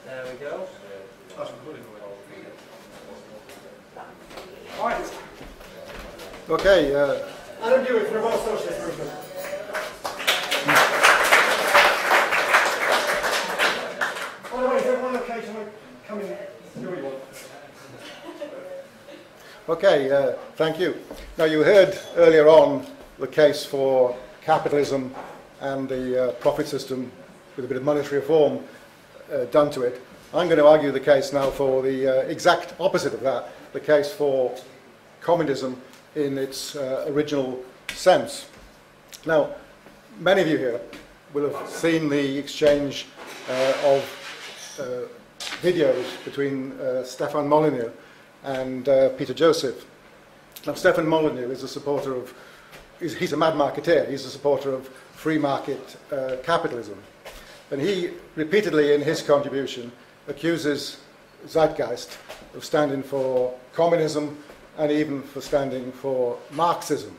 There we go. Right. Okay. Adam Buick from the World Socialist movement. By the way, is everyone okay to come in? Do we want? Okay, thank you. Now, you heard earlier on the case for capitalism and the profit system with a bit of monetary reform done to it. I'm going to argue the case now for the exact opposite of that, the case for communism in its original sense. Now, many of you here will have seen the exchange of videos between Stefan Molyneux and Peter Joseph. Now, Stefan Molyneux is a supporter of, he's a mad marketeer, he's a supporter of free market capitalism. And he repeatedly in his contribution accuses Zeitgeist of standing for communism and even for standing for Marxism.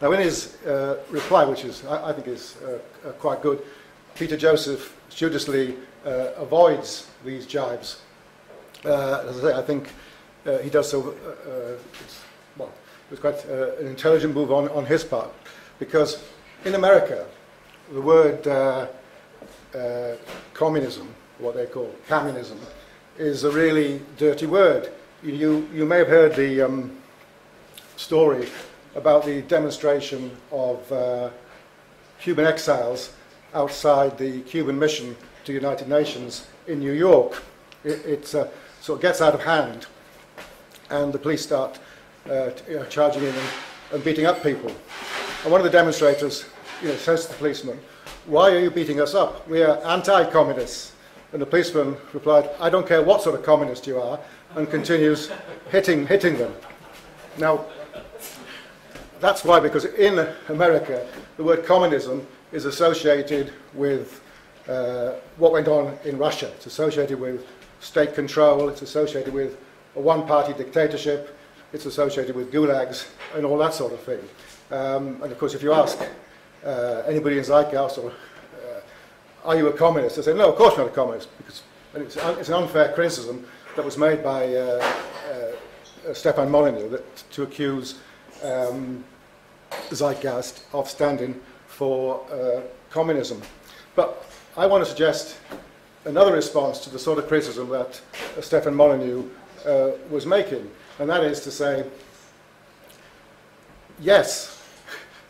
Now, in his reply, which is, I think is quite good, Peter Joseph studiously avoids these jibes. As I say, I think he does so, well, it was quite an intelligent move on his part, because in America, the word communism, what they call communism, is a really dirty word. You may have heard the story about the demonstration of Cuban exiles outside the Cuban mission to the United Nations in New York. It sort of gets out of hand, and the police start charging in and beating up people. And one of the demonstrators says to the policeman, "Why are you beating us up? We are anti-communists." And the policeman replied, "I don't care what sort of communist you are," and continues hitting them. Now, that's why, because in America, the word communism is associated with what went on in Russia. It's associated with state control, it's associated with a one-party dictatorship, it's associated with gulags and all that sort of thing. And of course, if you ask anybody in Zeitgeist, or are you a communist? They say, no, of course not a communist, because it's an unfair criticism that was made by Stefan Molyneux to accuse Zeitgeist of standing for communism. But I want to suggest another response to the sort of criticism that Stefan Molyneux was making, and that is to say, yes,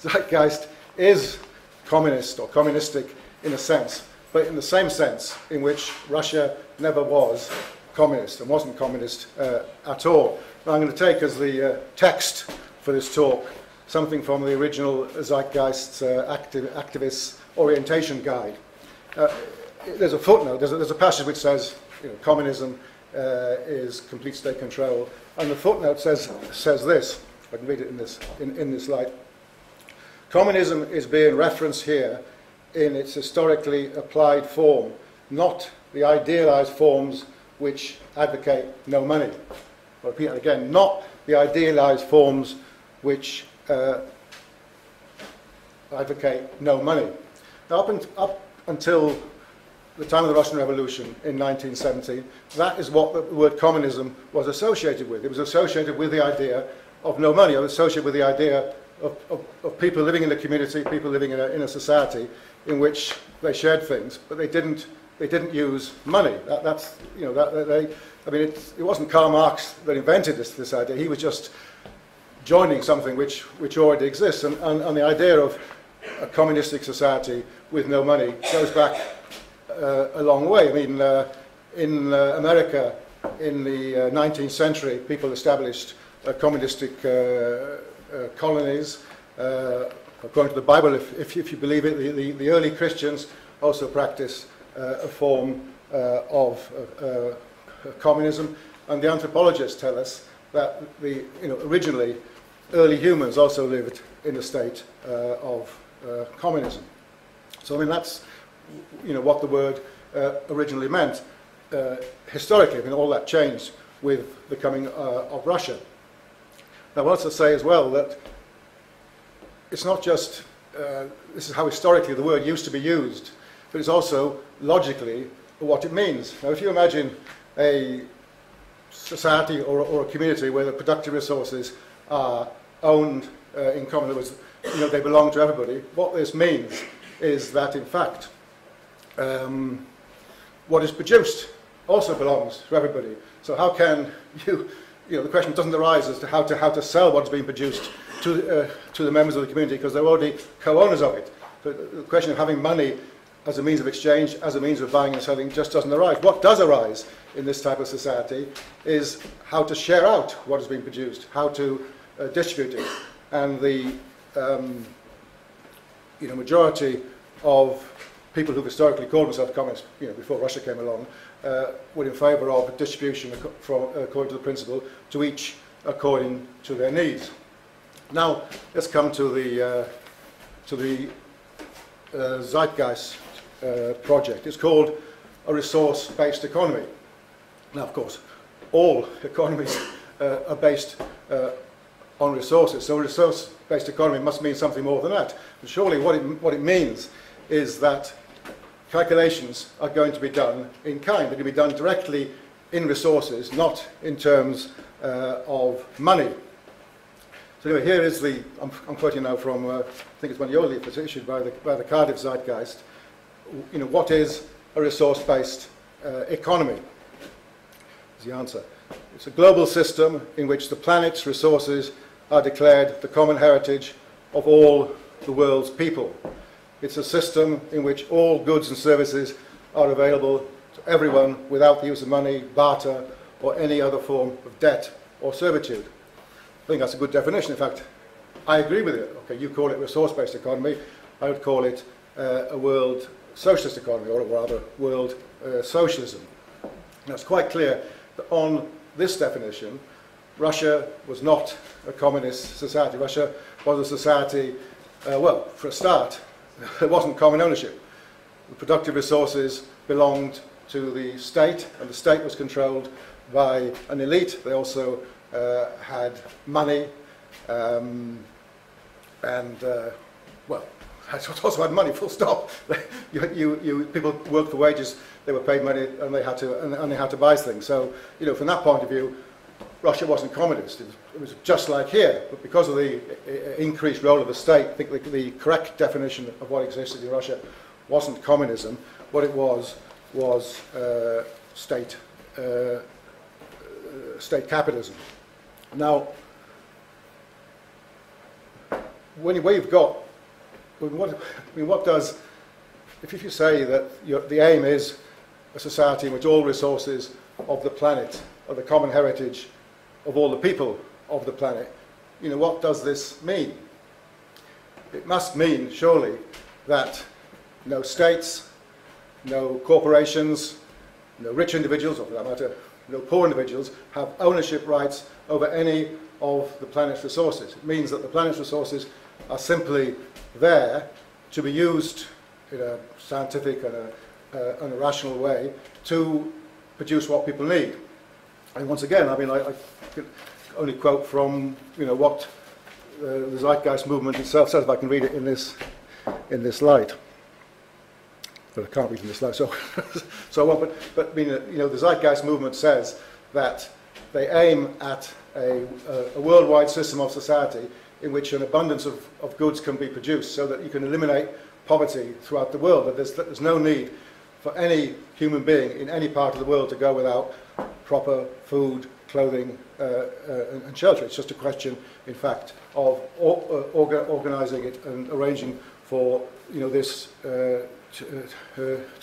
Zeitgeist is communist or communistic in a sense, but in the same sense in which Russia never was communist and wasn't communist at all. Now, I'm going to take as the text for this talk something from the original Zeitgeist's activist orientation guide. There's a footnote, there's a passage which says communism is complete state control, and the footnote says this. I can read it in this light. Communism is being referenced here in its historically applied form, not the idealized forms which advocate no money. I'll repeat that again, not the idealized forms which advocate no money. Now, up until the time of the Russian Revolution in 1917, that is what the word communism was associated with. It was associated with the idea of no money. It was associated with the idea of people living in a community, people living in a society in which they shared things, but they didn't use money. It wasn't Karl Marx that invented this idea. He was just joining something which already exists, and the idea of a communistic society with no money goes back a long way. I mean, in America in the 19th century, people established communistic colonies. According to the Bible, if you believe it, the early Christians also practiced a form of communism, and the anthropologists tell us that originally early humans also lived in a state of communism. So I mean that's what the word originally meant. Historically, I mean all that changed with the coming of Russia. Now I want to say as well that it's not just this is how historically the word used to be used, but it's also logically what it means. Now, if you imagine a society or a community where the productive resources are owned in common, in other words, they belong to everybody, what this means is that, in fact, what is produced also belongs to everybody. So how can the question doesn't arise as to how to sell what's being produced to the members of the community, because they're already co-owners of it. So the question of having money as a means of exchange, as a means of buying and selling, just doesn't arise. What does arise in this type of society is how to share out what has been produced, how to distribute it. And the majority of people who've historically called themselves communists, before Russia came along, were in favour of distribution according to the principle, to each according to their needs. Now, let's come to the Zeitgeist project. It's called a resource-based economy. Now, of course, all economies are based on resources, so a resource-based economy must mean something more than that. But surely what it means is that calculations are going to be done in kind. They're going to be done directly in resources, not in terms of money. So anyway, here is I'm quoting now from, I think it's one of your leaflets issued by the Cardiff Zeitgeist. What is a resource-based economy? Is the answer. It's a global system in which the planet's resources are declared the common heritage of all the world's people. It's a system in which all goods and services are available to everyone without the use of money, barter, or any other form of debt or servitude. I think that's a good definition. In fact, I agree with it. Okay, you call it resource-based economy. I would call it a world socialist economy, or rather world socialism. Now, it's quite clear that on this definition, Russia was not a communist society. Russia was a society, well, for a start, there wasn't common ownership. The productive resources belonged to the state, and the state was controlled by an elite. They also had money, and well, they also had money, full stop. People worked for wages, they were paid money, and they had to buy things. So, from that point of view, Russia wasn't communist. It was just like here, but because of the increased role of the state, I think the correct definition of what existed in Russia wasn't communism. What it was state capitalism. Now, what does, if you say that the aim is a society in which all resources of the planet are the common heritage of all the people of the planet, what does this mean? It must mean, surely, that no states, no corporations, no rich individuals, or for that matter, no poor individuals, have ownership rights over any of the planet's resources. It means that the planet's resources are simply there to be used in a scientific and a rational way to produce what people need. And once again, I can only quote from what the Zeitgeist movement itself says. If I can read it in this light, but I can't read in this light. So I won't. But the Zeitgeist movement says that they aim at a worldwide system of society in which an abundance of goods can be produced, so that you can eliminate poverty throughout the world. That there's no need for any human being in any part of the world to go without proper food, clothing, and shelter. It's just a question, in fact, of organising it and arranging for this to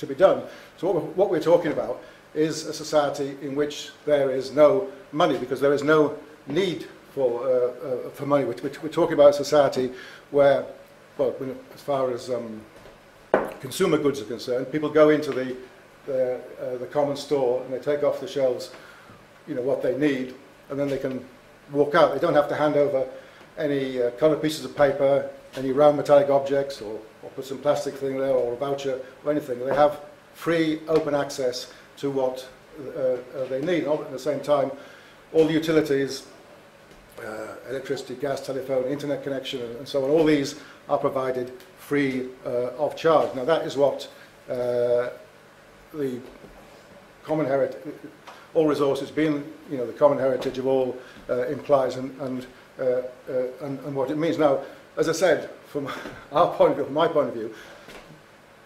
be done. So what we're talking about is a society in which there is no money, because there is no need for money. We're talking about a society where, well, as far as consumer goods are concerned, people go into the common store and they take off the shelves what they need, and then they can walk out. They don't have to hand over any coloured pieces of paper, any round metallic objects, or put some plastic thing there, or a voucher, or anything. They have free, open access to what they need. At the same time, all the utilities, electricity, gas, telephone, internet connection, and so on, all these are provided free of charge. Now, that is what the common heritage, all resources being, the common heritage of all implies and what it means. Now, as I said, from our point of view, from my point of view,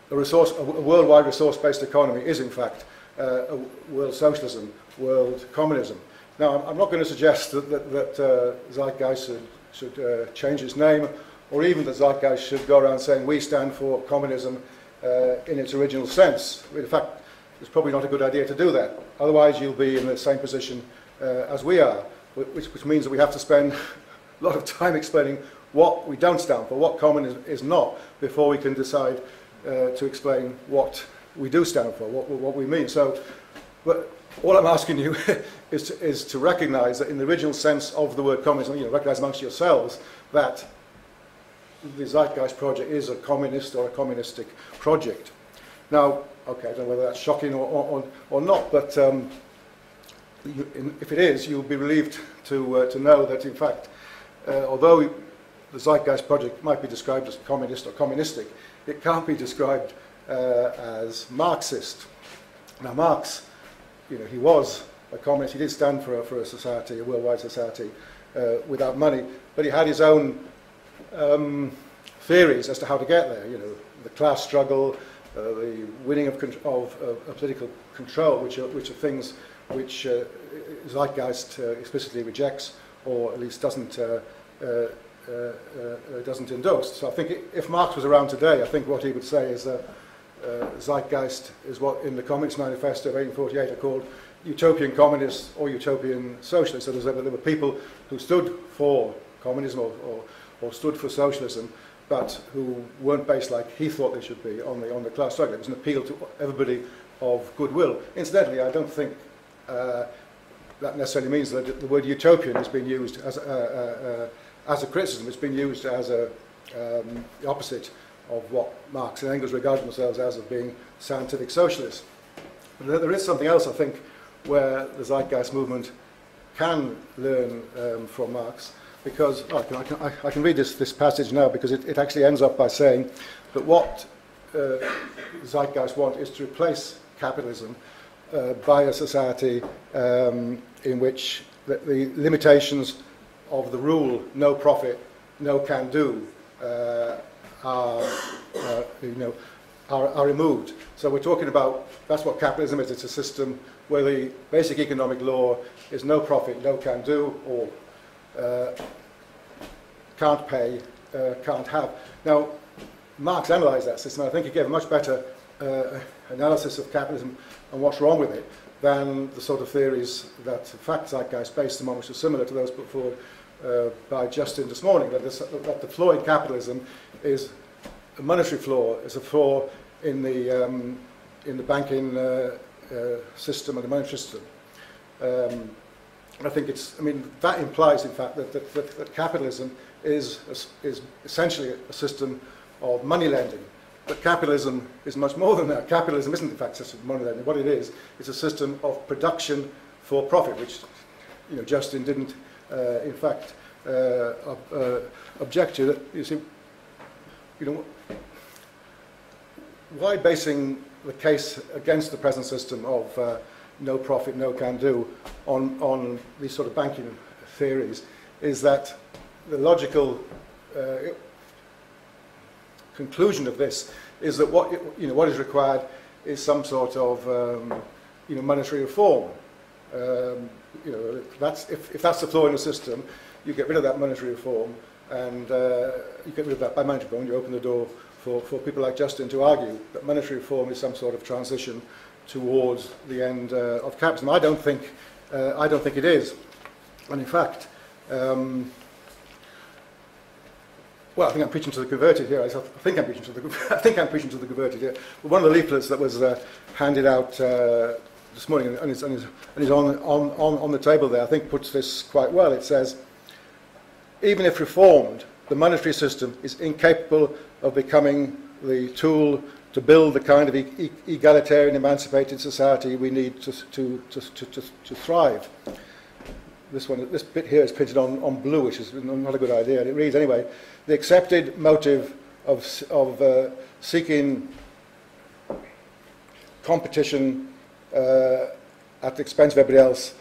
a worldwide resource-based economy is, in fact, world socialism, world communism. Now, I'm not going to suggest that Zeitgeist should change its name, or even that Zeitgeist should go around saying we stand for communism in its original sense. In fact, it's probably not a good idea to do that. Otherwise, you'll be in the same position as we are, which means that we have to spend a lot of time explaining what we don't stand for, what communism is not, before we can decide to explain what we do stand for, what we mean. So, but all I'm asking you is to recognise that in the original sense of the word communism, recognise amongst yourselves that the Zeitgeist project is a communist or a communistic project. Now, okay, I don't know whether that's shocking or not, but if it is, you'll be relieved to know that, in fact, although the Zeitgeist project might be described as communist or communistic, it can't be described as Marxist. Now, Marx, he was a communist. He did stand for a society, a worldwide society, without money, but he had his own theories as to how to get there. The class struggle, the winning of political control, which are things which Zeitgeist explicitly rejects, or at least doesn't endorse. So I think if Marx was around today, I think what he would say is that Zeitgeist is what in the Communist Manifesto of 1848 are called utopian communists or utopian socialists. So there were people who stood for communism or stood for socialism, but who weren't based like he thought they should be on the class struggle. It was an appeal to everybody of goodwill. Incidentally, I don't think that necessarily means that the word utopian is being used as a criticism. It's been used as the opposite of what Marx and Engels regarded themselves as of being scientific socialists. But there is something else, I think, where the Zeitgeist movement can learn from Marx, because I can read this passage now, because it actually ends up by saying that what Zeitgeist want is to replace capitalism by a society in which the limitations of the rule, no profit, no can do, are removed. So we're talking about, that's what capitalism is. It's a system where the basic economic law is no profit, no can do, or can't pay, can't have. Now, Marx analysed that system, and I think he gave a much better analysis of capitalism and what's wrong with it than the sort of theories that, in fact, Zeitgeist based them on, which are similar to those put forward by Justin this morning, that the flaw in capitalism is a monetary flaw, is a flaw in the banking system and the monetary system. I think that implies, in fact, that capitalism is essentially a system of money lending. But capitalism is much more than that. Capitalism isn't, in fact, a system of money lending. What it is a system of production for profit, which Justin didn't, in fact, object to. That, you see, why basing the case against the present system of no profit, no can do on these sort of banking theories is that the logical conclusion of this is that what is required is some sort of monetary reform. If that's the flaw in the system, you get rid of that monetary reform, and you get rid of that by monetary reform. You open the door for people like Justin to argue that monetary reform is some sort of transition towards the end of capitalism. I don't think it is, and in fact. Well, I think I'm preaching to the converted here. I think I'm preaching to the converted here. But one of the leaflets that was handed out this morning and is on the table there, I think puts this quite well. It says, even if reformed, the monetary system is incapable of becoming the tool to build the kind of egalitarian, emancipated society we need to thrive. This bit here is printed on blue, which is not a good idea. And it reads anyway: the accepted motive of seeking competition at the expense of everybody else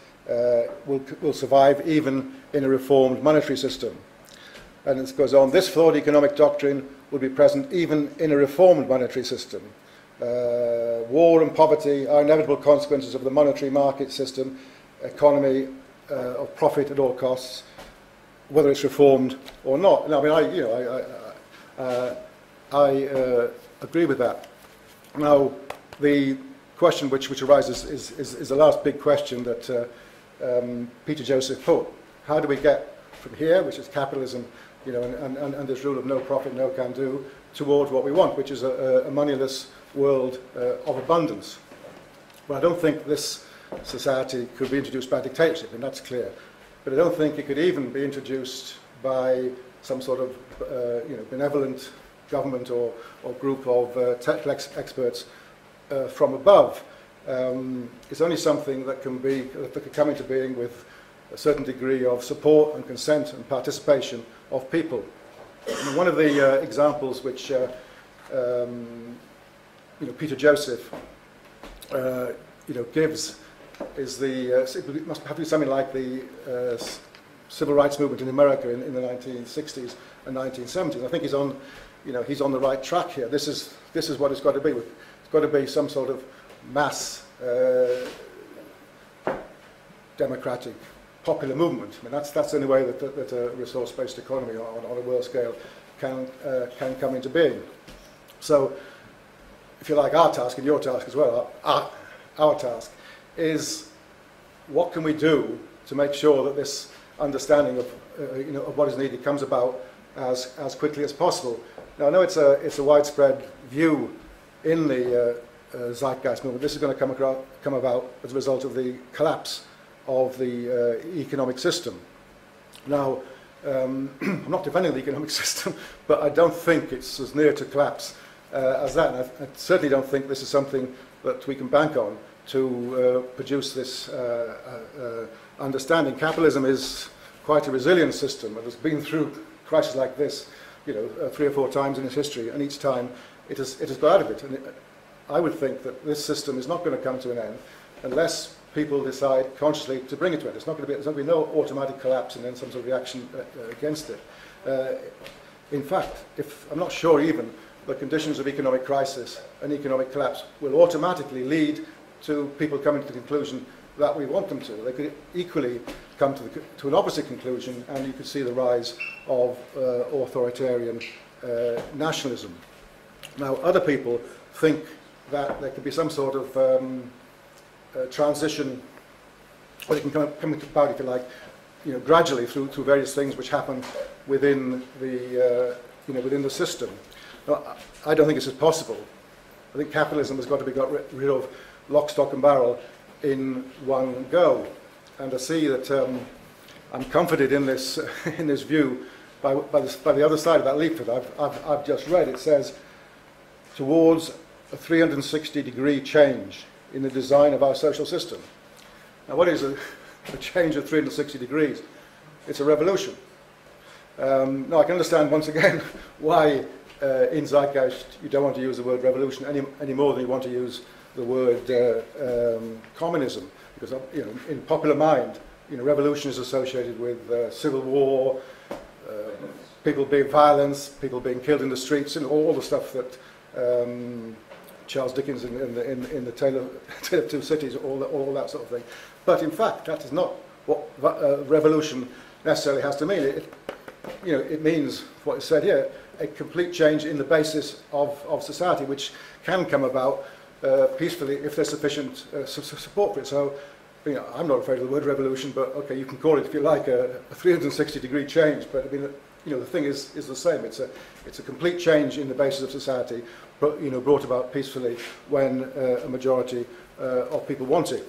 will survive even in a reformed monetary system. And it goes on, this flawed economic doctrine will be present even in a reformed monetary system. War and poverty are inevitable consequences of the monetary market system, economy of profit at all costs, whether it's reformed or not. And I mean, I agree with that. Now, the question which arises is the last big question that Peter Joseph put. How do we get from here, which is capitalism, you know, and this rule of no profit, no can do, towards what we want, which is a moneyless world of abundance? Well, I don't think this society could be introduced by dictatorship, and that's clear. But I don't think it could even be introduced by some sort of benevolent government or group of technical experts from above. It's only something that could come into being with a certain degree of support and consent and participation of people. And one of the examples which Peter Joseph gives is it must have to be something like the civil rights movement in America in the 1960s and 1970s. I think he's on the right track here. This is what it's got to be. It's got to be some sort of mass democratic popular movement. I mean, that's the only way that a resource-based economy on a world scale can come into being. So, if you like, our task and your task as well, our task is what can we do to make sure that this understanding of what is needed comes about as quickly as possible. Now, I know it's a widespread view in the Zeitgeist movement. This is going to come about as a result of the collapse of the economic system. Now, I'm not defending the economic system, but I don't think it's as near to collapse as that. And I certainly don't think this is something that we can bank on to produce this understanding. Capitalism is quite a resilient system. It has been through crises like this, 3 or 4 times in its history, and each time it has got out of it. And I would think that this system is not going to come to an end unless people decide consciously to bring it to an end. There's not going to be no automatic collapse and then some sort of reaction against it. In fact, I'm not sure even the conditions of economic crisis and economic collapse will automatically lead to people coming to the conclusion that we want them to. They could equally come to an opposite conclusion, and you could see the rise of authoritarian nationalism. Now, other people think that there could be some sort of transition, or it can come about, if you like, gradually through various things which happen within the system. Now, I don't think this is possible. I think capitalism has got to be got rid of lock, stock and barrel in one go. And I see that I'm comforted in this view by the other side of that leaflet I've just read. It says, towards a 360-degree change in the design of our social system. Now, what is a change of 360 degrees? It's a revolution. Now, I can understand once again why in Zeitgeist you don't want to use the word revolution any more than you want to use the word communism, because in popular mind, revolution is associated with civil war, people being violence, people being killed in the streets, and all the stuff that Charles Dickens in the Tale of Two Cities, all that sort of thing. But in fact, that is not what revolution necessarily has to mean. It means what is said here: a complete change in the basis of society, which can come about peacefully if there's sufficient support for it. So, I'm not afraid of the word revolution, but okay, you can call it, if you like, a 360-degree change. But I mean, the thing is the same. It's a complete change in the basis of society, brought about peacefully when a majority of people want it.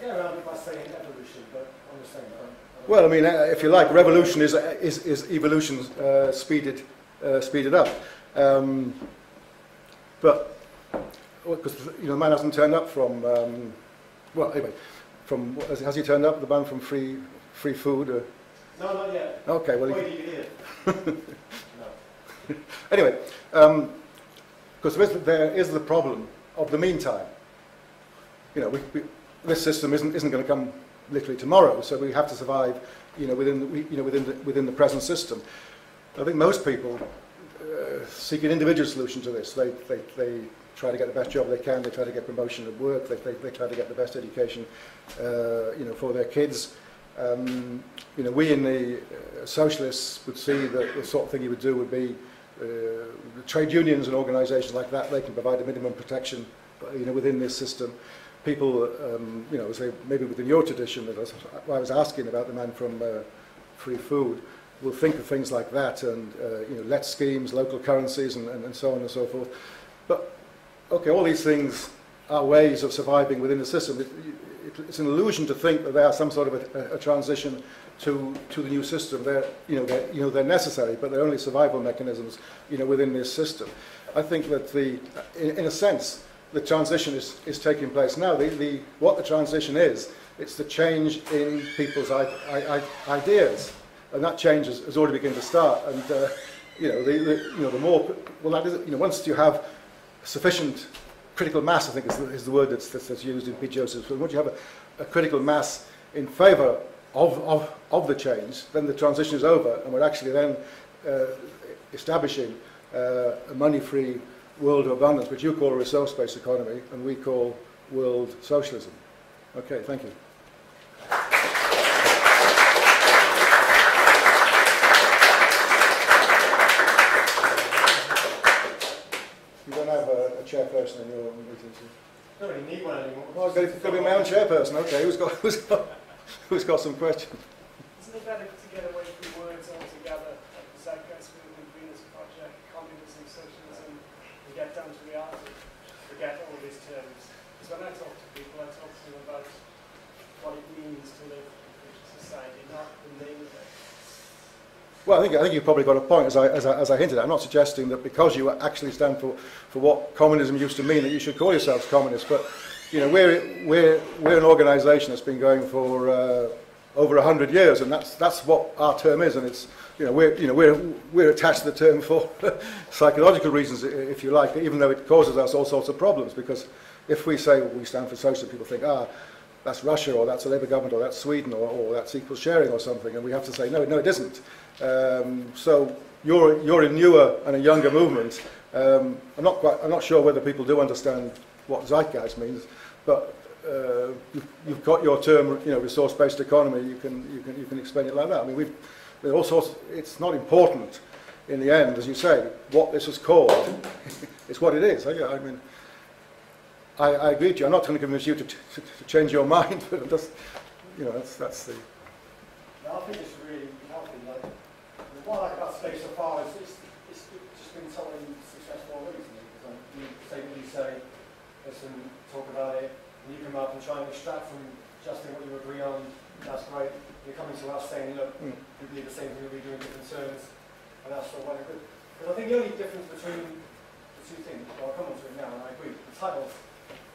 I get around it by saying evolution, but on the same time. Well, I mean, if you like, revolution is evolution speeded up. But because man hasn't turned up from has he turned up, the man from free food? No, not yet. Okay, well, wait till you hear. No. Anyway, because there is the problem of the meantime. this system isn't going to come literally tomorrow, so we have to survive, within the present system. I think most people seek an individual solution to this. They try to get the best job they can. They try to get promotion at work. They try to get the best education, for their kids. We in the Socialists would see that the sort of thing you would do would be the trade unions and organisations like that. They can provide a minimum protection, within this system. People, say maybe within your tradition, as I was asking about the man from Free Food, will think of things like that, and let schemes, local currencies, and so on and so forth. But okay, all these things are ways of surviving within the system. It's an illusion to think that they are some sort of a transition to the new system. They're necessary, but they're only survival mechanisms, within this system. I think that in a sense, the transition is taking place now. What the transition is, it's the change in people's ideas, and that change has already begun to start. And the more, well, that is, once you have sufficient critical mass, I think is the word that's used in P. Joseph's. So once you have a critical mass in favour of the change, then the transition is over, and we're actually then establishing a money-free world of abundance, which you call a resource-based economy, and we call world socialism. Okay, thank you. You don't have a chairperson in your meetings? I don't really need one anymore. Oh, I've got to be my own chairperson. Okay, who's got some questions? Isn't it better to get away from words altogether, like the Zeitgeist movement, Venus Project, communism, socialism, and get down to reality? Forget all these terms. Because when I talk to people, I talk to them about what it means to live in a society, not the name of it. Well, I think you've probably got a point, as I hinted at. I'm not suggesting that because you actually stand for what communism used to mean that you should call yourselves communists, but we're an organisation that's been going for over 100 years, and that's what our term is, and it's we're attached to the term for psychological reasons, if you like, even though it causes us all sorts of problems. Because if we say we stand for socialism, people think, that's Russia, or that's a Labour government, or that's Sweden, or that's equal sharing, or something, and we have to say no, it isn't. So you're a newer and a younger movement. I'm not sure whether people do understand what Zeitgeist means, but you've got your term, resource-based economy. You can explain it like that. I mean, there are all sorts. It's not important in the end, as you say, what this is called. It's what it is. I mean, I agree with you. I'm not trying to convince you to change your mind, but that's the. No, I think it's really healthy. Like, what I like about space so far is it's just been totally successful already to me. Because you say what you say, listen, talk about it, and you come up and try and extract from Justin what you agree on. That's great. You're coming to us saying, look, we believe the same thing, we do in different terms, and that's all well and good. Because I think the only difference between the two things, well, I'll come on to it now, and I agree, the titles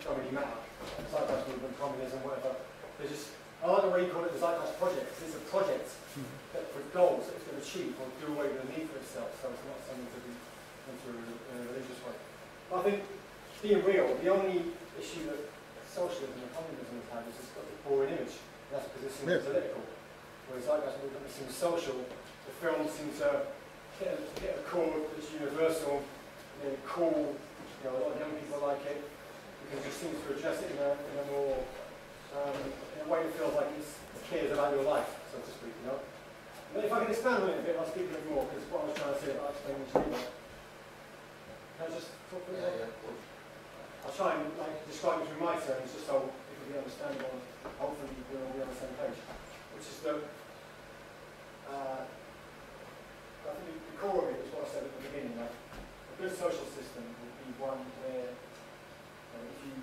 don't really matter. Zeitgeist movement, communism, whatever. They're just, I like the way you call it the Zeitgeist project, because it's a project that with goals that it's going to achieve or do away with the need for itself, so it's not something to be into in a religious way. But I think, being real, the only issue that socialism and communism has had is it's got the boring image. That's because it seems political. Whereas Zeitgeist movement seems social. The film seems to hit a chord that's universal, cool. A lot of young people like it because it seems to address it in a more in a way that feels like it cares about your life, so to speak. But if I can expand on it a bit, I'll speak a bit more because what I was trying to say about explaining to you. Can I just talk a bit more? Yeah. I'll try and describe it through my terms, just so it will be understandable. Hopefully we'll all be on the same page. Which is that I think the core of it is what I said at the beginning. Like, a good social system would be one where if you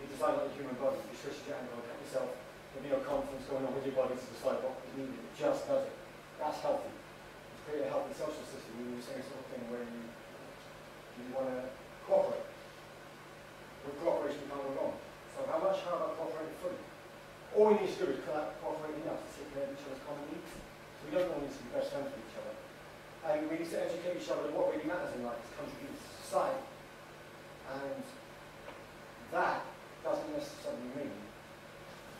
design like a human body, you switch your angle, cut yourself, there'll be no confidence going on with your body to decide what is needed. It just does it. That's healthy. To create a healthy social system, you do the same sort of thing where you want to cooperate. With cooperation, you can't go wrong. So how about cooperating fully? All we need to do is cooperate enough to take care of each other's common needs. So we don't all need to be best friends with each other. And we need to educate each other on what really matters in life is contributing to society. And that doesn't necessarily doesn't mean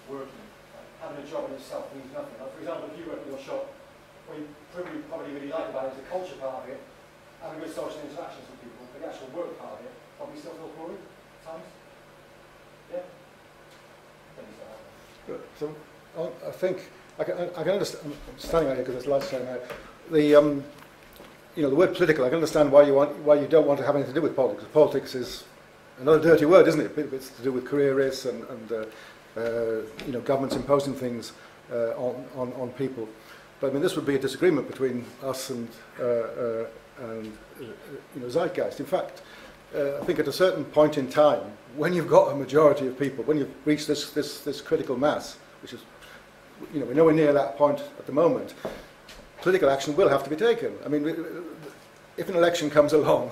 working. Like, having a job in itself means nothing. Like, for example, if you work in your shop, what you probably really like about it is the culture part of it, having good social interactions with people, but the actual work part of it probably still feels boring at times. Yeah? Good. So I think I can understand. I'm standing out here because there's lights shining out. The word political. I can understand why you don't want to have anything to do with politics. Politics is another dirty word, isn't it? It's to do with careerists and governments imposing things on people. But I mean, this would be a disagreement between us and Zeitgeist. In fact, I think at a certain point in time, when you've got a majority of people, when you've reached this critical mass, which is, we're nowhere near that point at the moment, political action will have to be taken. I mean, if an election comes along,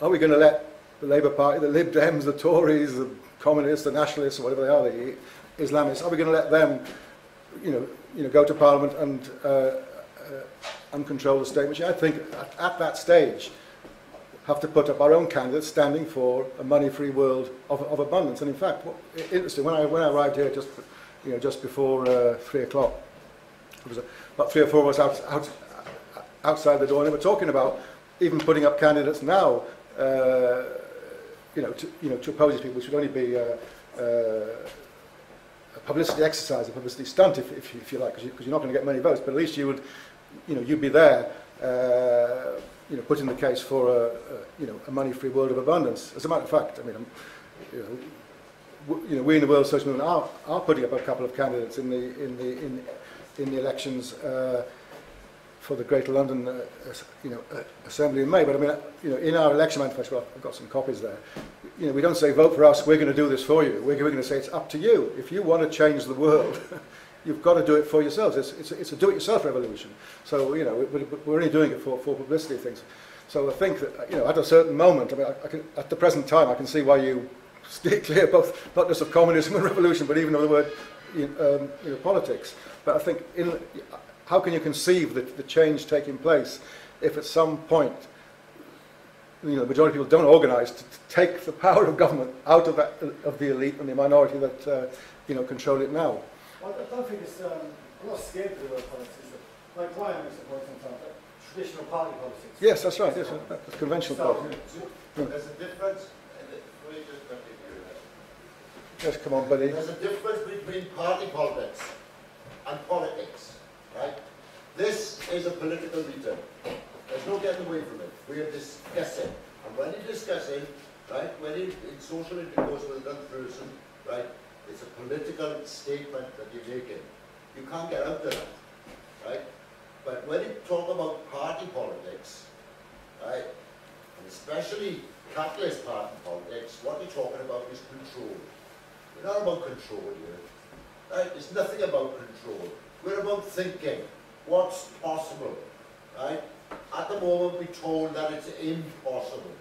are we going to let the Labour Party, the Lib Dems, the Tories, the Communists, the Nationalists, or whatever they are, the Islamists, are we going to let them, go to Parliament and control the state? Which I think at that stage have to put up our own candidates standing for a money-free world of abundance. And in fact, interesting, when I arrived here just before 3 o'clock, there was about 3 or 4 of us outside the door, and they were talking about even putting up candidates now, to oppose these people, which would only be a publicity exercise, a publicity stunt, if you like, because you're not going to get many votes. But at least you would, you'd be there, putting the case for a money-free world of abundance. As a matter of fact, I mean, we in the World Social Movement are putting up a couple of candidates in the elections for the Greater London, Assembly in May. But I mean, in our election manifesto, I've got some copies there. We don't say vote for us. We're going to do this for you. We're going to say it's up to you. If you want to change the world, you've got to do it for yourselves. It's a do-it-yourself revolution. So we're only doing it for publicity things. So I think that at a certain moment, I mean, at the present time, I can see why you steer clear both not just of communism and revolution, but even of the word politics. But I think how can you conceive the change taking place if at some point the majority of people don't organise to take the power of government out of the elite and the minority that control it now? Well, I don't think it's. I'm not scared of the word politics. Like Brian makes the point sometimes, that traditional party politics. Yes, that's right. Yes, that's conventional politics. There's a difference. Yes, come on, buddy. There's a difference between party politics and politics, right? This is a political meeting. There's no getting away from it. We are discussing. And when you're discussing, right, when you're in social intercourse with another person, right, it's a political statement that you're making. You can't get out of that, right? But when you talk about party politics, right, and especially capitalist party politics, what you're talking about is control. We're not about control here, right? It's nothing about control. We're about thinking what's possible, right? At the moment, we're told that it's impossible,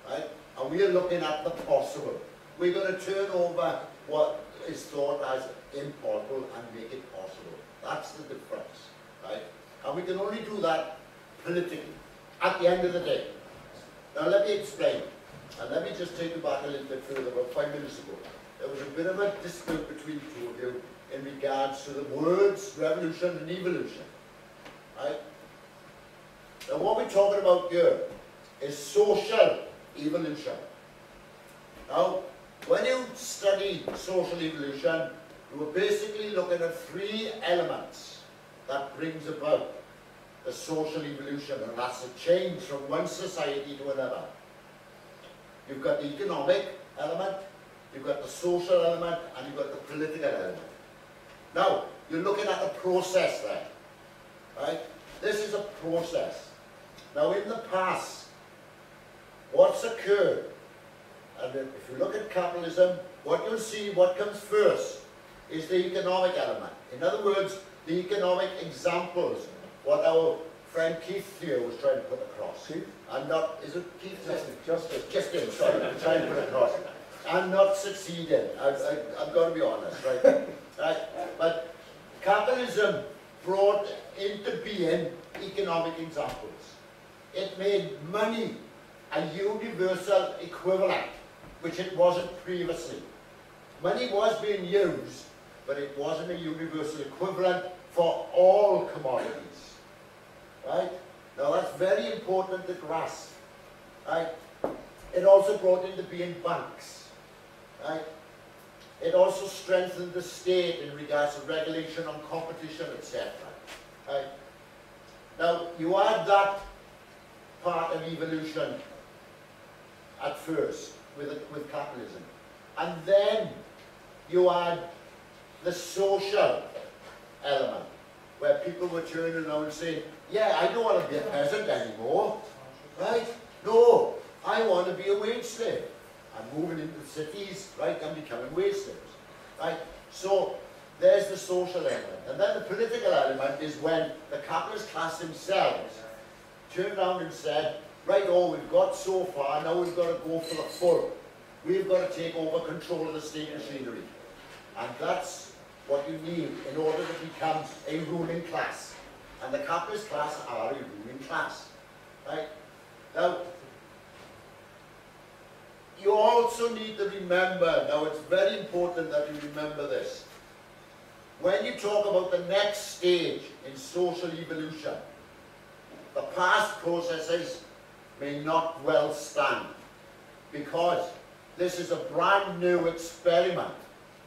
right? And we are looking at the possible. We're going to turn over what is thought as impossible and make it possible. That's the difference, right? And we can only do that politically, at the end of the day. Now let me explain, and let me just take you back a little bit further. About 5 minutes ago, there was a bit of a dispute between the two of you in regards to the words revolution and evolution, right? Now what we're talking about here is social evolution. Now, when you study social evolution, you were basically looking at 3 elements that brings about the social evolution, and that's a change from one society to another. You've got the economic element, you've got the social element, and you've got the political element. Now, you're looking at the process there, right? This is a process. Now, in the past, what's occurred, and if you look at capitalism, what you'll see, what comes first, is the economic element. In other words, the economic examples, what our friend Keith here was trying to put across. Keith? I'm not, is it Keith? Justin, sorry, I'm trying to put across. I'm not succeeding, I've got to be honest, right? Right? But capitalism brought into being economic examples. It made money a universal equivalent, which it wasn't previously. money was being used, but it wasn't a universal equivalent for all commodities. Right? Now that's very important to grasp. Right? It also brought into being banks. Right? It also strengthened the state in regards to regulation on competition, etc. Right? Now, you had that part of evolution at first with capitalism. And then you had the social element, where people were turning around and saying, yeah, I don't want to be a peasant anymore. Right? No, I want to be a wage slave. I'm moving into the cities, right? I'm becoming wage slaves. Right? So, there's the social element. And then the political element is when the capitalist class themselves turned around and said, right, oh, we've got so far, now we've got to go for the full. We've got to take over control of the state machinery. And that's what you need in order to become a ruling class. And the capitalist class are a ruling class. Right? Now, you also need to remember, now it's very important that you remember this. When you talk about the next stage in social evolution, the past processes may not well stand, because this is a brand new experiment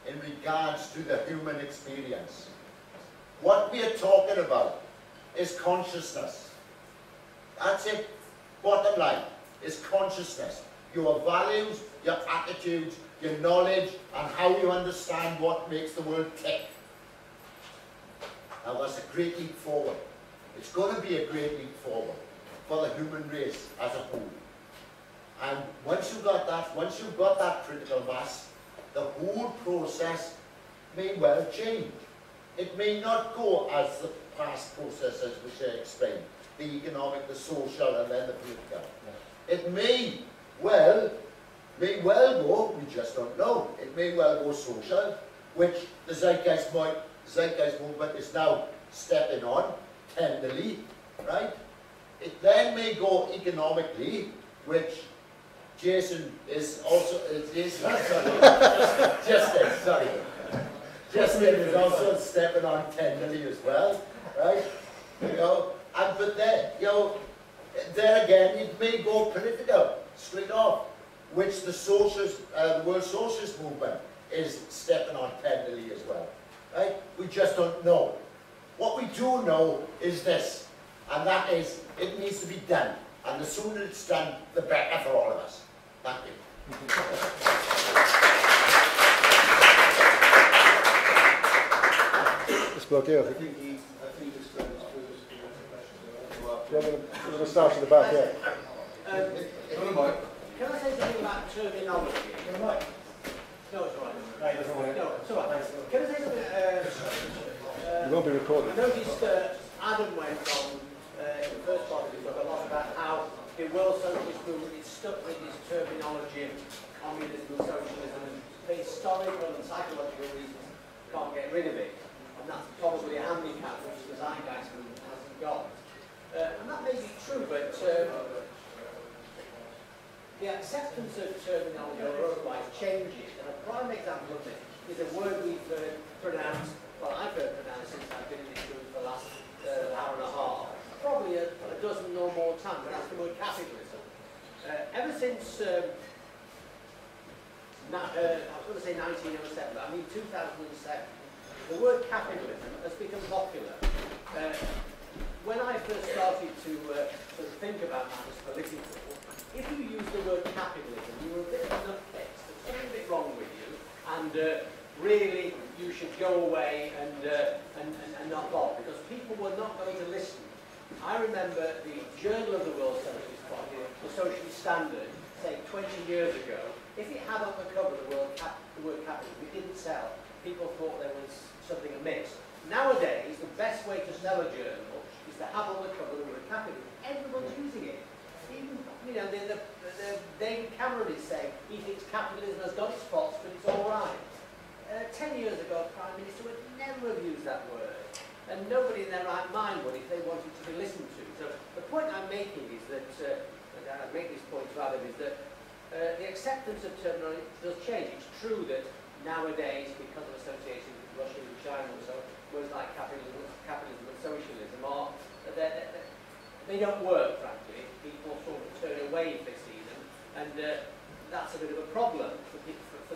in regards to the human experience. What we are talking about is consciousness. That's it. Bottom line is consciousness. Your values, your attitudes, your knowledge, and how you understand what makes the world tick. Now that's a great leap forward. It's going to be a great leap forward for the human race as a whole. And once you've got that critical mass, the whole process may well change. It may not go as the past processes which I explained, the economic, the social, and then the political. Yeah. It may well go, we just don't know. It may well go social, which the Zeitgeist movement is now stepping on tenderly, right? It then may go economically, which Justin is also stepping on tenderly as well, right? You know, but then, you know, there again, it may go political straight off, which the socialist, World Socialist movement is stepping on tenderly as well, right? We just don't know. What we do know is this, and that is, it needs to be done, and the sooner it's done, the better for all of us. Thank you. This bloke here. We're going to start at the back here. Can I say something about terminology? No, it's all right. No, it's all right. Can I say something? You won't be recorded. I noticed Adam went on in the first part of his talk a lot about how the World Socialist movement is stuck with this terminology of communism and socialism, and for historical and psychological reasons can't get rid of it. And that's probably a handicap which the Zeitgeist movement hasn't got. And that may be true, but the acceptance of terminology or otherwise changes. And a prime example of this is a word we've pronounced, well, I've heard pronounced since I've been in this room for the last hour and a half, probably a dozen or more times, and that's the word capitalism. Ever since, I was going to say 1907, but I mean 2007, the word capitalism has become popular. When I first started to sort of think about matters political, if you use the word capitalism, you were a bit of a nutcase. There's something a bit wrong with you, and really you should go away and not bother, because people were not going to listen. I remember the Journal of the World Socialist Party, the Socialist Standard, say 20 years ago, if it had on the cover the word capitalism, it didn't sell. People thought there was something amiss. Nowadays, the best way to sell a journal is to have on the cover the word capitalism. Everyone's using it. Even, you know, David Cameron is saying he thinks capitalism has got its faults, but it's all right. 10 years ago, the Prime Minister would never have used that word. And nobody in their right mind would if they wanted to be listened to. So the point I'm making is that, and I make this point to Adam, is that the acceptance of terminology does change. It's true that nowadays, because of association with Russia and China and so, words like capitalism and socialism are, they don't work, frankly. People sort of turn away if they see them, and that's a bit of a problem for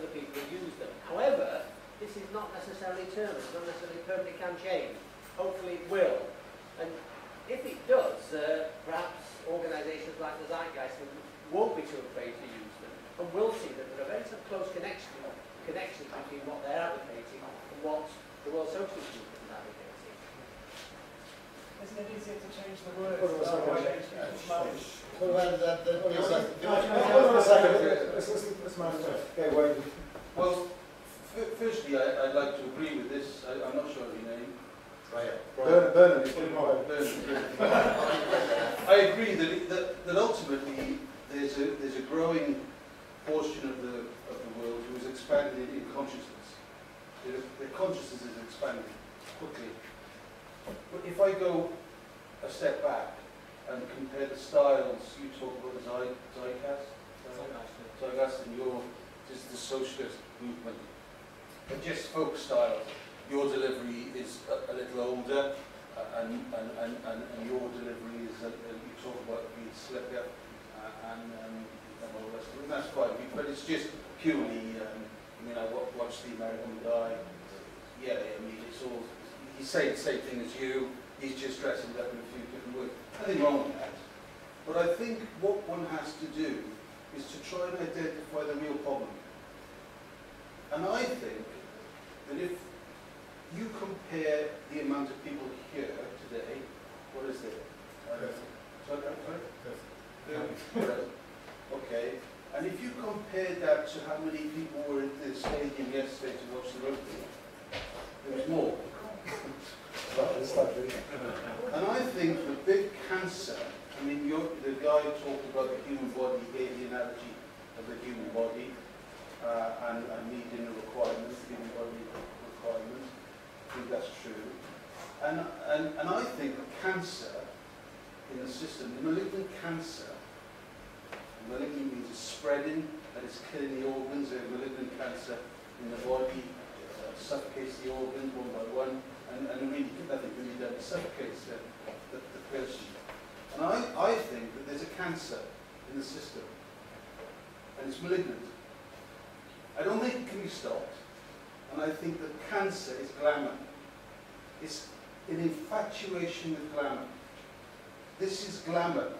the people who use them. However, this is not necessarily eternal, it's not necessarily permanent, it can change. Hopefully it will. And if it does, perhaps organisations like the Zeitgeist won't be too afraid to use them, and we'll see that there are very some close connections between what they're advocating and what the World Socialist Movement is advocating. Isn't it easier to change the words? Hold on a second. Hold on a second. Let's manage to get away. Well, firstly, I'd like to agree with this. I'm not sure of your name. Bernard. I agree that ultimately there's a growing portion of the world who is expanding in consciousness. Their consciousness is expanding quickly. But if I go a step back and compare the styles, you talk about the Zeitgeist and your just the socialist movement, but just folk styles. Your delivery is a little older, and your delivery is you talk about being slicker and all the rest of it. And that's fine, but it's just purely. I mean, I watched The American Guy. Yeah, I mean, it's all. He's saying the same thing as you. He's just dressing it up in a few different words. Nothing wrong with that. But I think what one has to do is to try and identify the real problem. And I think that if you compare the amount of people here today, what is it? Okay. And if you compare that to how many people were in the stadium yesterday to watch the rugby, there was more. And I think the big cancer, I mean, the guy talked about the human body, gave the analogy of the human body and needing a requirement, human body requirement. I think that's true. And I think cancer in the system, the malignant cancer, malignant means it's spreading and it's killing the organs. A malignant cancer in the body suffocates the organs one by one, and really nothing can be done. It suffocates the person. And I think that there's a cancer in the system, and it's malignant. I don't think it can be stopped, and I think that cancer is glamour. It's an infatuation with glamour. This is glamour.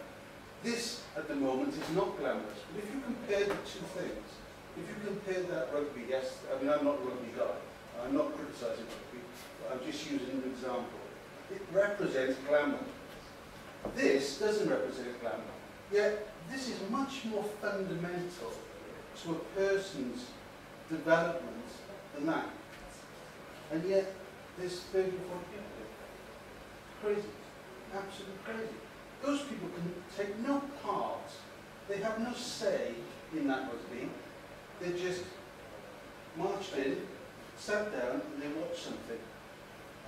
This, at the moment, is not glamorous. But if you compare the two things, if you compare that rugby, yes, I mean, I'm not a rugby guy. I'm not criticising rugby. I'm just using an example. It represents glamour. This doesn't represent glamour. Yet, this is much more fundamental to a person's development than that. And yet, there's 34 people. Crazy. Absolutely crazy. Those people can take no part. They have no say in that rugby. They just marched in, sat down, and they watched something.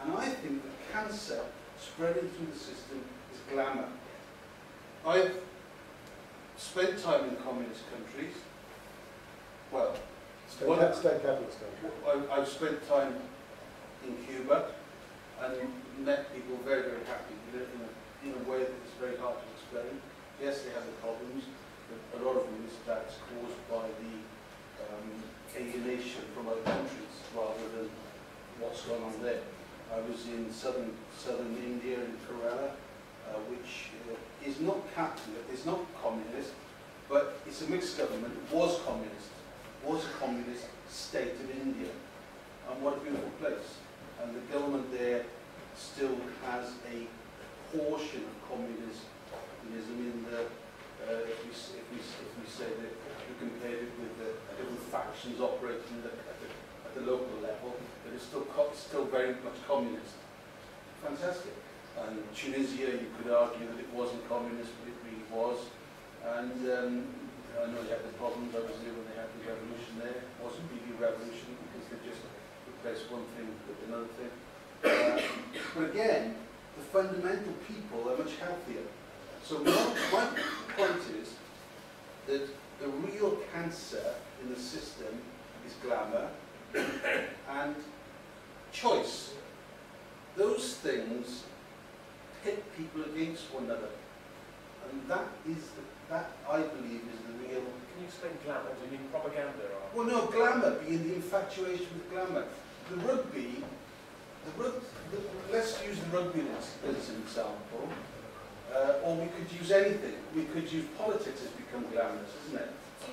And I think that cancer spreading through the system is glamour. I've spent time in communist countries. Well, State capitalist country. I've spent time in Cuba and met people very, very happy. In a way that is very hard to explain. Yes, they have the problems, but a lot of them is that's caused by the alienation from other countries rather than what's going on there. I was in southern India in Kerala, which is not capitalist, it's not communist, but it's a mixed government. It was communist. It was a communist state of India. And what a beautiful place. And the government there still has a portion of communism in the, if we say that you compare it with the different factions operating at the local level, but it's still very much communist. Fantastic. And Tunisia, you could argue that it wasn't communist, but it really was. And I know they had the problems, I was there when they had the revolution there. It wasn't really a revolution because they just replaced one thing with another thing. But again, the fundamental people are much healthier. So my point is that the real cancer in the system is glamour, and choice. Those things pit people against one another. And that I believe is the real... Can you explain glamour? Do you mean propaganda? Or? Well, no, glamour being the infatuation with glamour. The rugby, let's use the rugby as an example, or we could use anything. We could use politics has become glamorous, isn't it?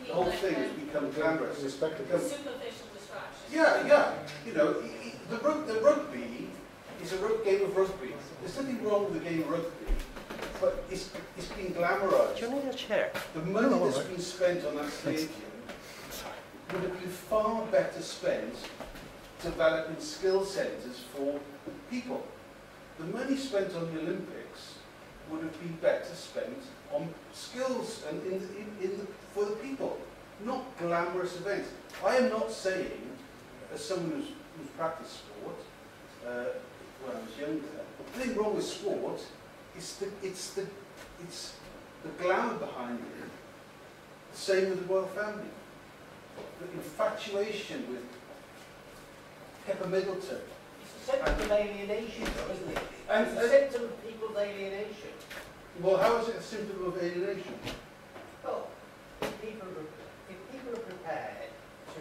The whole thing has become glamorous. Superficial distraction. Yeah. You know, the rugby is a game of rugby. There's nothing wrong with the game of rugby, but it's been glamorised. Do you need a chair? The money that's been spent on that stadium would have been far better spent developing skill centres for people. The money spent on the Olympics would have been better spent on skills and for the people, not glamorous events. I am not saying, as someone who's practiced sport when I was younger, the thing wrong with sport is it's the glamour behind it. Same with the royal family. The infatuation with Pepper Middleton. It's a symptom of alienation, though, isn't it? And, It's a symptom of people's alienation. well, how is it a symptom of alienation? Well, if people are prepared to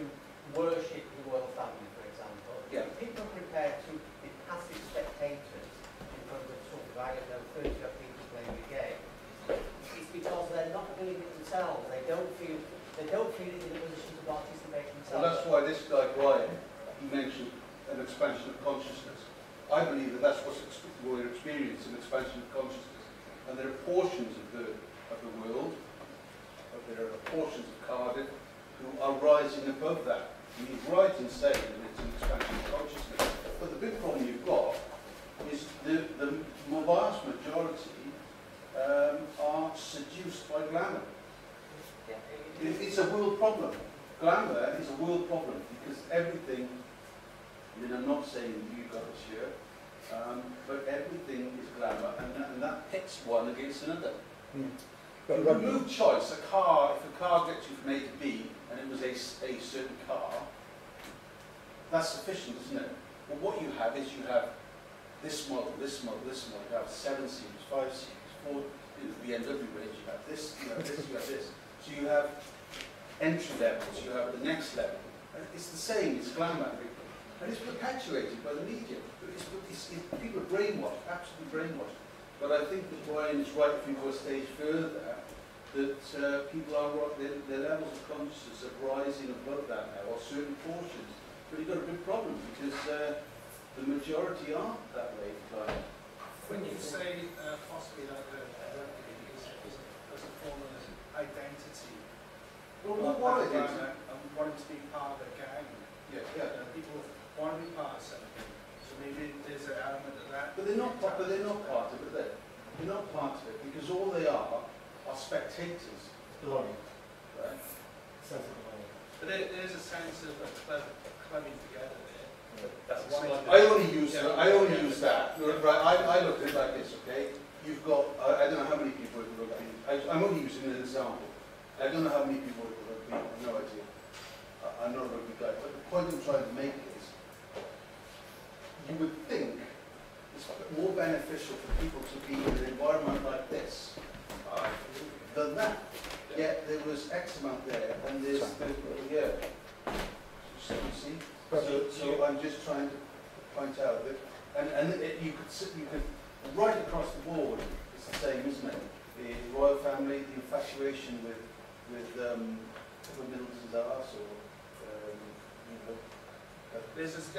worship the royal family, for example, Yeah. if people are prepared to be passive spectators in front of sort of, I don't know, 30 odd people playing the game, it's because they're not doing it themselves. They don't feel it in a position to participate themselves. Well, that's why this guy, Brian, he mentioned an expansion of consciousness. I believe that that's what we're experiencing, an expansion of consciousness. And there are portions of the world, there are portions of Cardiff who are rising above that. And he's right in saying that it's an expansion of consciousness. But the big problem you've got is the vast majority are seduced by glamour. It's a world problem. Glamour is a world problem because everything, I mean, I'm not saying you guys here, but everything is glamour and that pits one against another. But Remove choice. If a car gets you from A to B and it was a certain car, that's sufficient, isn't it? Well, what you have is you have this model, this model, this model. You have 7 seats, 5 seats, 4, in the BMW range, you have this, you have this, you have this. So you have entry levels, you have the next level. And it's the same, it's glamour. And it's perpetuated by the media. People are brainwashed, absolutely brainwashed. But I think that Brian is right if we go a stage further, that people are, their levels of consciousness are rising above that now, or certain portions. But you've got a big problem because the majority aren't that way. When you say possibly that the is a form of identity, Well, what identity? and wanting to be part of a gang, people want to be part of something. So maybe there's an element of that. But they're not part of it. They're not part of it because all they are spectators. Belonging. Right? Sense of belonging. But there's a sense of a clubbing together there. That's I only use that. Right? I looked at it like this. Okay, you've got I don't know how many people at rugby. I'm only using it as an example. I don't know how many people at rugby. I have no idea. I'm not a rugby guy. But the point I'm trying to make is, you would think it's more beneficial for people to be in an environment like this than that. Yet there was X amount there, and there's you see. So I'm just trying to point out that, you could right across the board. It's the same, isn't it? The royal family, the infatuation with Middleton's arse, or There's it's